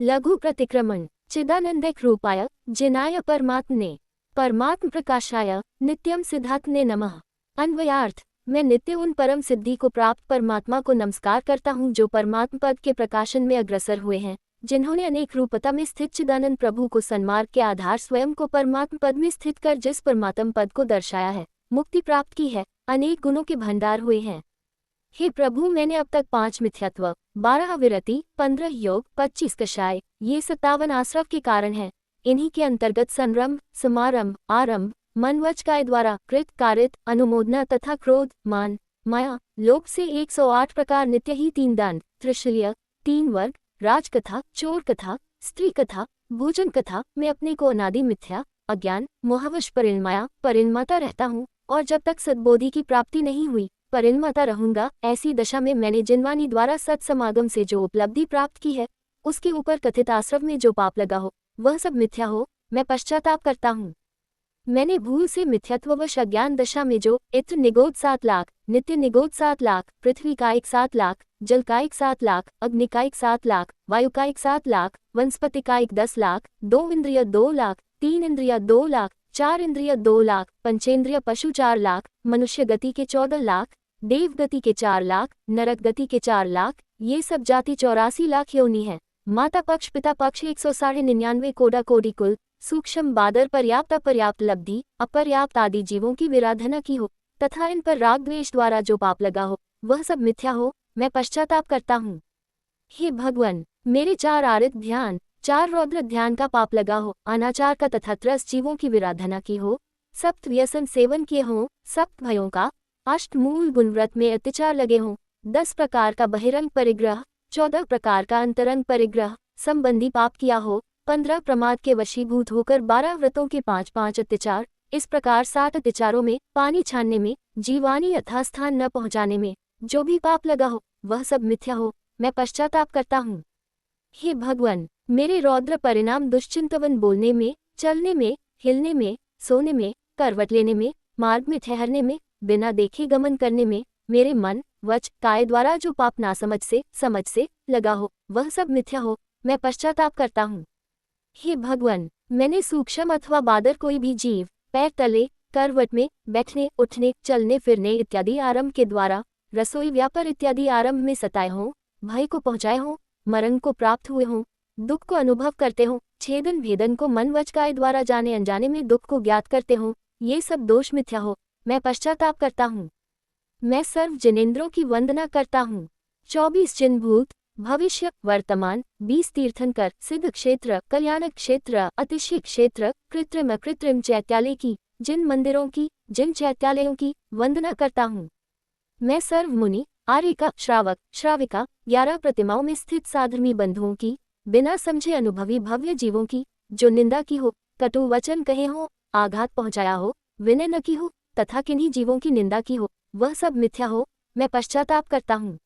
लघु प्रतिक्रमण। चिदानंदैक रूपाय जिनाय परमात्मने परमात्म प्रकाशाय नित्यम सिद्धात्मने नमः। अन्वयार्थ। मैं नित्य उन परम सिद्धि को प्राप्त परमात्मा को नमस्कार करता हूँ जो परमात्म पद के प्रकाशन में अग्रसर हुए हैं, जिन्होंने अनेक रूपता में स्थित चिदानंद प्रभु को सन्मार्ग के आधार स्वयं को परमात्म पद में स्थित कर जिस परमात्म पद को दर्शाया है, मुक्ति प्राप्त की है, अनेक गुणों के भंडार हुए हैं। हे प्रभु, मैंने अब तक 5 मिथ्यात्व, 12 विरति, 15 योग, 25 कषाय, ये 57 आश्रव के कारण हैं। इन्हीं के अंतर्गत संरंभ, समारंभ, आरंभ, मन वच काय द्वारा कृत कारित, अनुमोदना तथा क्रोध, मान, माया, लोभ से 108 प्रकार नित्य ही 3 दंड, त्रिशल्य, 3 वर्ग, राजकथा, चोर कथा, स्त्री कथा, भोजन कथा में अपने को अनादि मिथ्या, अज्ञान, मोहवश परिणमाता रहता हूँ, और जब तक सद्बोधि की प्राप्ति नहीं हुई परिणमाता रहूंगा। ऐसी दशा में मैंने जिनवाणी द्वारा सत्समागम से जो उपलब्धि प्राप्त की है, उसके ऊपर कथित आश्रव में जो पाप लगा हो वह सब मिथ्या हो, मैं पश्चाताप करता हूँ। मैंने भूल से मिथ्यात्ववश अज्ञान दशा में जो इत्र निगोद 7 लाख, नित्य निगोद 7 लाख, पृथ्वी का 7 लाख, जल का 7 लाख, अग्नि का 7 लाख, वायु का 7 लाख, वनस्पति का 10 लाख, 2 इंद्रिय 2 लाख, 3 इंद्रिय 2 लाख, 4 इंद्रिय 2 लाख, पंचेंद्रिय पशु 4 लाख, मनुष्य गति के 14 लाख, देव गति के 4 लाख, नरक गति के 4 लाख, ये सब जाति 84 लाख योनि है। माता पक्ष पिता पक्ष 199 कोडा कोटि कुल, सूक्ष्म बादर पर्याप्त अपर्याप्त लब्धि अपर्याप्त आदि जीवों की विराधना की हो, तथा इन पर राग द्वेष द्वारा जो पाप लगा हो वह सब मिथ्या हो, मैं पश्चाताप करता हूँ। हे भगवान, मेरे 4 आरित ध्यान, 4 रौद्र ध्यान का पाप लगा हो, अनाचार का तथा त्रस्त जीवों की विराधना की हो, सप्त व्यसन सेवन किए हों, सप्त भयों का, 8 मूल गुणव्रत में अत्याचार लगे हों, 10 प्रकार का बहिरंग परिग्रह, 14 प्रकार का अंतरंग परिग्रह संबंधी पाप किया हो, 15 प्रमाद के वशीभूत होकर 12 व्रतों के 5-5 अत्याचार, इस प्रकार 60 अत्याचारों में, पानी छानने में, जीवानी यथास्थान न पहुँचाने में जो भी पाप लगा हो वह सब मिथ्या हो, मैं पश्चाताप करता हूँ। हे भगवान, मेरे रौद्र परिणाम दुश्चिंतवन बोलने में, चलने में, हिलने में, सोने में, करवट लेने में, मार्ग में ठहरने में, बिना देखे गमन करने में, मेरे मन वच काय द्वारा जो पाप नासमझ से समझ से लगा हो वह सब मिथ्या हो, मैं पश्चाताप करता हूँ। हे भगवान, मैंने सूक्ष्म अथवा बादर कोई भी जीव पैर तले, करवट में बैठने, उठने, चलने फिरने इत्यादि आरंभ के द्वारा, रसोई व्यापार इत्यादि आरंभ में सताए हों, भय को पहुँचाए हों, मरण को प्राप्त हुए हों, दुख को अनुभव करते हों, छेदन भेदन को मन वच काय द्वारा जाने अनजाने में दुख को ज्ञात करते हों, ये सब दोष मिथ्या हो, मैं पश्चाताप करता हूँ। मैं सर्व जिनेंद्रों की वंदना करता हूँ। 24 चिन्ह भूत, भविष्य, वर्तमान, 20 तीर्थंकर, सिद्ध क्षेत्र, कल्याण क्षेत्र, अतिशय क्षेत्र, कृत्रिम अकृत्रिम चैत्यालय की, जिन मंदिरों की, जिन चैत्यालयों की वंदना करता हूँ। मैं सर्व मुनि, आर्यिका, श्रावक, श्राविका, 11 प्रतिमाओं में स्थित साधर्मी बंधुओं की, बिना समझे अनुभवी भव्य जीवों की, जो निंदा की हो, कटु वचन कहे हो, आघात पहुँचाया हो, विनय न की हो, तथा किन्हीं जीवों की निंदा की हो, वह सब मिथ्या हो, मैं पश्चाताप करता हूँ।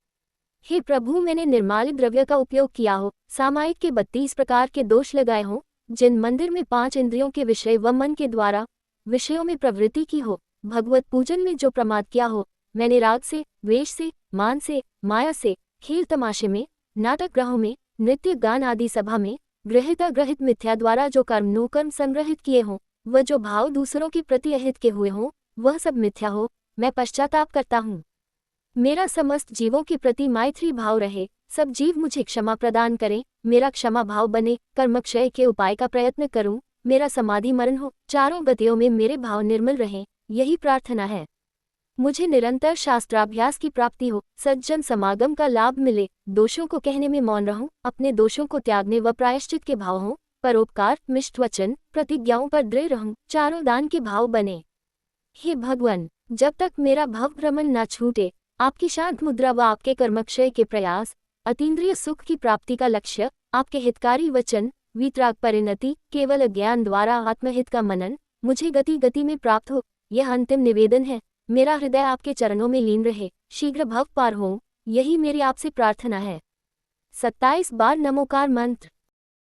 हे प्रभु, मैंने निर्मालित द्रव्य का उपयोग किया हो, सामायिक के 32 प्रकार के दोष लगाए हों, जिन मंदिर में 5 इंद्रियों के विषय व मन के द्वारा विषयों में प्रवृत्ति की हो, भगवत पूजन में जो प्रमाद किया हो, मैंने राग से, द्वेष से, मान से, माया से, खेल तमाशे में, नाटक ग्रहों में, नृत्य गान आदि सभा में, गृहित अग्रहित मिथ्या द्वारा जो कर्म नोकर्म संग्रहित किए हों, वह जो भाव दूसरों के प्रति अहित के हुए हों, वह सब मिथ्या हो, मैं पश्चाताप करता हूँ। मेरा समस्त जीवों के प्रति मैत्री भाव रहे, सब जीव मुझे क्षमा प्रदान करें, मेरा क्षमा भाव बने, कर्मक्षय के उपाय का प्रयत्न करूं, मेरा समाधि मरण हो, चारों गतियों में मेरे भाव निर्मल रहें, यही प्रार्थना है। मुझे निरंतर शास्त्राभ्यास की प्राप्ति हो, सज्जन समागम का लाभ मिले, दोषों को कहने में मौन रहूं, अपने दोषों को त्यागने व प्रायश्चित के भाव हों, परोपकार, मिष्ट वचन, प्रतिज्ञाओं पर दृढ़ रहूं, चारों दान के भाव बने। हे भगवान, जब तक मेरा भव भ्रमण न छूटे, आपकी शांत मुद्रा व आपके कर्मक्षय के प्रयास, अतीन्द्रिय सुख की प्राप्ति का लक्ष्य, आपके हितकारी वचन, वीतराग परिणति, केवल ज्ञान द्वारा आत्महित का मनन, मुझे गति गति में प्राप्त हो, यह अंतिम निवेदन है। मेरा हृदय आपके चरणों में लीन रहे, शीघ्र भव पार हो, यही मेरी आपसे प्रार्थना है। 27 बार नमोकार मंत्र।